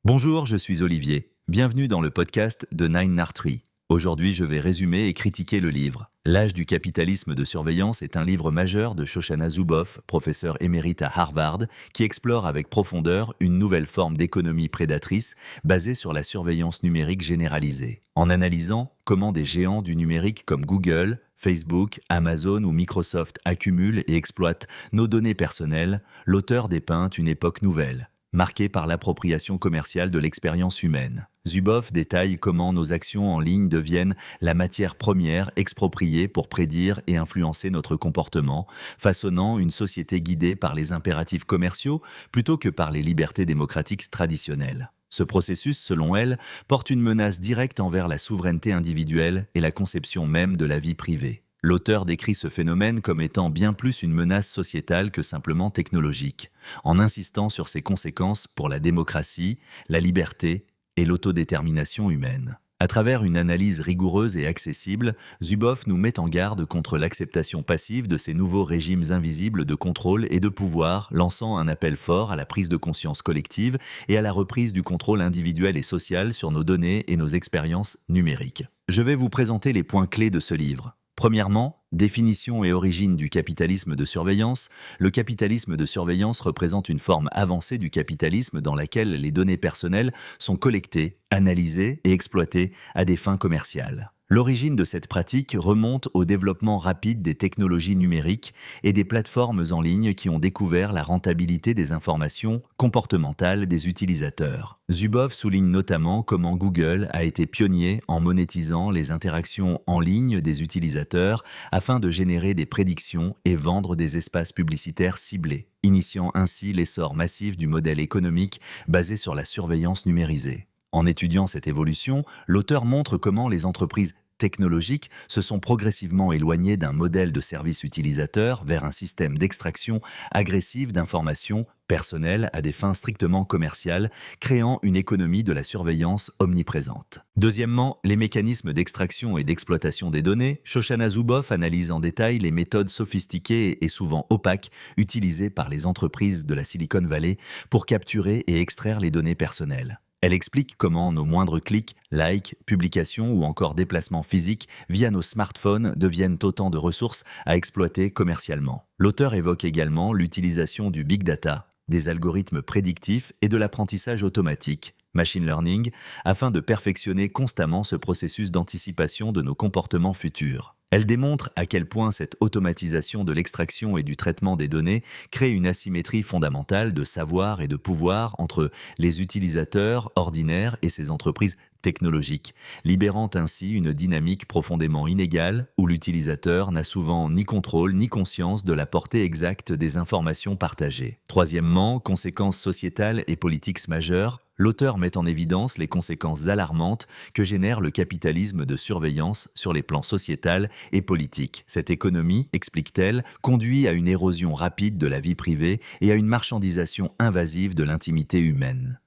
Bonjour, je suis Olivier. Bienvenue dans le podcast de Nine Nartree. Aujourd'hui, je vais résumer et critiquer le livre. L'âge du capitalisme de surveillance est un livre majeur de Shoshana Zuboff, professeur émérite à Harvard, qui explore avec profondeur une nouvelle forme d'économie prédatrice basée sur la surveillance numérique généralisée. En analysant comment des géants du numérique comme Google, Facebook, Amazon ou Microsoft accumulent et exploitent nos données personnelles, l'auteur dépeint une époque nouvelle, marquée par l'appropriation commerciale de l'expérience humaine. Zuboff détaille comment nos actions en ligne deviennent la matière première expropriée pour prédire et influencer notre comportement, façonnant une société guidée par les impératifs commerciaux plutôt que par les libertés démocratiques traditionnelles. Ce processus, selon elle, porte une menace directe envers la souveraineté individuelle et la conception même de la vie privée. L'auteur décrit ce phénomène comme étant bien plus une menace sociétale que simplement technologique, en insistant sur ses conséquences pour la démocratie, la liberté et l'autodétermination humaine. À travers une analyse rigoureuse et accessible, Zuboff nous met en garde contre l'acceptation passive de ces nouveaux régimes invisibles de contrôle et de pouvoir, lançant un appel fort à la prise de conscience collective et à la reprise du contrôle individuel et social sur nos données et nos expériences numériques. Je vais vous présenter les points clés de ce livre. Premièrement, définition et origine du capitalisme de surveillance. Le capitalisme de surveillance représente une forme avancée du capitalisme dans laquelle les données personnelles sont collectées, analysées et exploitées à des fins commerciales. L'origine de cette pratique remonte au développement rapide des technologies numériques et des plateformes en ligne qui ont découvert la rentabilité des informations comportementales des utilisateurs. Zuboff souligne notamment comment Google a été pionnier en monétisant les interactions en ligne des utilisateurs afin de générer des prédictions et vendre des espaces publicitaires ciblés, initiant ainsi l'essor massif du modèle économique basé sur la surveillance numérisée. En étudiant cette évolution, l'auteur montre comment les entreprises technologiques se sont progressivement éloignées d'un modèle de service utilisateur vers un système d'extraction agressive d'informations personnelles à des fins strictement commerciales, créant une économie de la surveillance omniprésente. Deuxièmement, les mécanismes d'extraction et d'exploitation des données. Shoshana Zuboff analyse en détail les méthodes sophistiquées et souvent opaques utilisées par les entreprises de la Silicon Valley pour capturer et extraire les données personnelles. Elle explique comment nos moindres clics, likes, publications ou encore déplacements physiques via nos smartphones deviennent autant de ressources à exploiter commercialement. L'auteur évoque également l'utilisation du big data, des algorithmes prédictifs et de l'apprentissage automatique, machine learning, afin de perfectionner constamment ce processus d'anticipation de nos comportements futurs. Elle démontre à quel point cette automatisation de l'extraction et du traitement des données crée une asymétrie fondamentale de savoir et de pouvoir entre les utilisateurs ordinaires et ces entreprises technologiques, libérant ainsi une dynamique profondément inégale où l'utilisateur n'a souvent ni contrôle ni conscience de la portée exacte des informations partagées. Troisièmement, conséquences sociétales et politiques majeures. L'auteur met en évidence les conséquences alarmantes que génère le capitalisme de surveillance sur les plans sociétal et politique. Cette économie, explique-t-elle, conduit à une érosion rapide de la vie privée et à une marchandisation invasive de l'intimité humaine.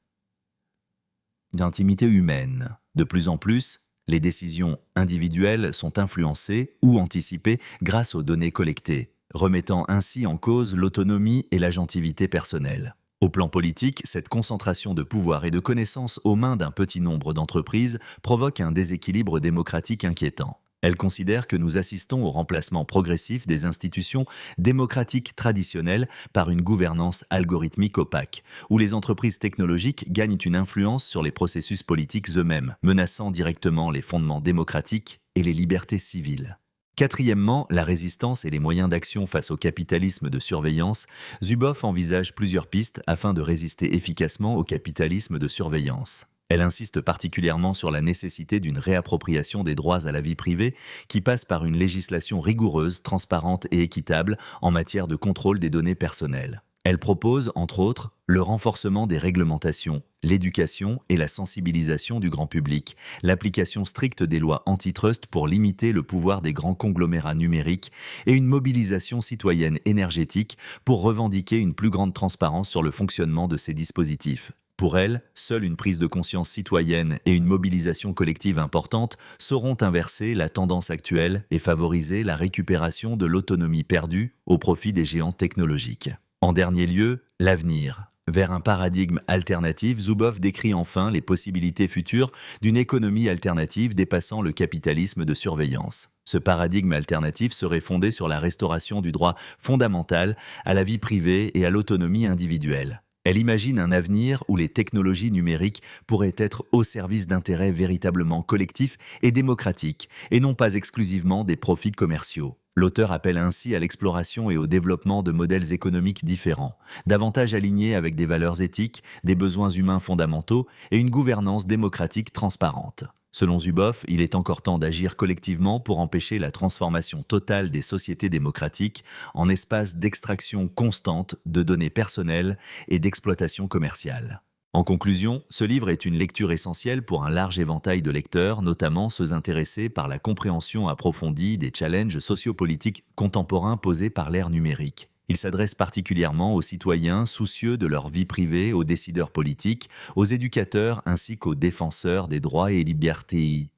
De plus en plus, les décisions individuelles sont influencées ou anticipées grâce aux données collectées, remettant ainsi en cause l'autonomie et l'agentivité personnelle. Au plan politique, cette concentration de pouvoir et de connaissances aux mains d'un petit nombre d'entreprises provoque un déséquilibre démocratique inquiétant. Elle considère que nous assistons au remplacement progressif des institutions démocratiques traditionnelles par une gouvernance algorithmique opaque, où les entreprises technologiques gagnent une influence sur les processus politiques eux-mêmes, menaçant directement les fondements démocratiques et les libertés civiles. Quatrièmement, la résistance et les moyens d'action face au capitalisme de surveillance. Zuboff envisage plusieurs pistes afin de résister efficacement au capitalisme de surveillance. Elle insiste particulièrement sur la nécessité d'une réappropriation des droits à la vie privée qui passe par une législation rigoureuse, transparente et équitable en matière de contrôle des données personnelles. Elle propose, entre autres, le renforcement des réglementations, l'éducation et la sensibilisation du grand public, l'application stricte des lois antitrust pour limiter le pouvoir des grands conglomérats numériques et une mobilisation citoyenne énergétique pour revendiquer une plus grande transparence sur le fonctionnement de ces dispositifs. Pour elle, seule une prise de conscience citoyenne et une mobilisation collective importante sauront inverser la tendance actuelle et favoriser la récupération de l'autonomie perdue au profit des géants technologiques. En dernier lieu, l'avenir. Vers un paradigme alternatif, Zuboff décrit enfin les possibilités futures d'une économie alternative dépassant le capitalisme de surveillance. Ce paradigme alternatif serait fondé sur la restauration du droit fondamental à la vie privée et à l'autonomie individuelle. Elle imagine un avenir où les technologies numériques pourraient être au service d'intérêts véritablement collectifs et démocratiques, et non pas exclusivement des profits commerciaux. L'auteur appelle ainsi à l'exploration et au développement de modèles économiques différents, davantage alignés avec des valeurs éthiques, des besoins humains fondamentaux et une gouvernance démocratique transparente. Selon Zuboff, il est encore temps d'agir collectivement pour empêcher la transformation totale des sociétés démocratiques en espaces d'extraction constante de données personnelles et d'exploitation commerciale. En conclusion, ce livre est une lecture essentielle pour un large éventail de lecteurs, notamment ceux intéressés par la compréhension approfondie des challenges sociopolitiques contemporains posés par l'ère numérique. Il s'adresse particulièrement aux citoyens soucieux de leur vie privée, aux décideurs politiques, aux éducateurs ainsi qu'aux défenseurs des droits et libertés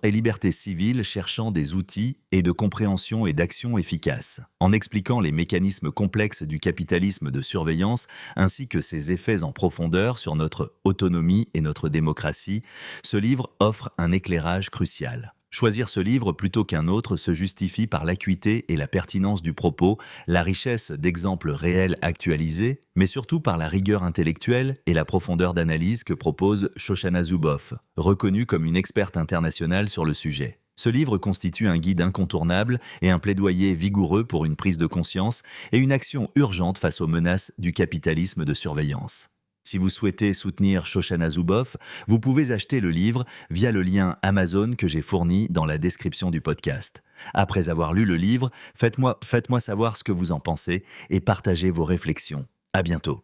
et libertés civiles cherchant des outils et de compréhension et d'action efficaces. En expliquant les mécanismes complexes du capitalisme de surveillance ainsi que ses effets en profondeur sur notre autonomie et notre démocratie, ce livre offre un éclairage crucial. Choisir ce livre plutôt qu'un autre se justifie par l'acuité et la pertinence du propos, la richesse d'exemples réels actualisés, mais surtout par la rigueur intellectuelle et la profondeur d'analyse que propose Shoshana Zuboff, reconnue comme une experte internationale sur le sujet. Ce livre constitue un guide incontournable et un plaidoyer vigoureux pour une prise de conscience et une action urgente face aux menaces du capitalisme de surveillance. Si vous souhaitez soutenir Shoshana Zuboff, vous pouvez acheter le livre via le lien Amazon que j'ai fourni dans la description du podcast. Après avoir lu le livre, faites-moi savoir ce que vous en pensez et partagez vos réflexions. À bientôt.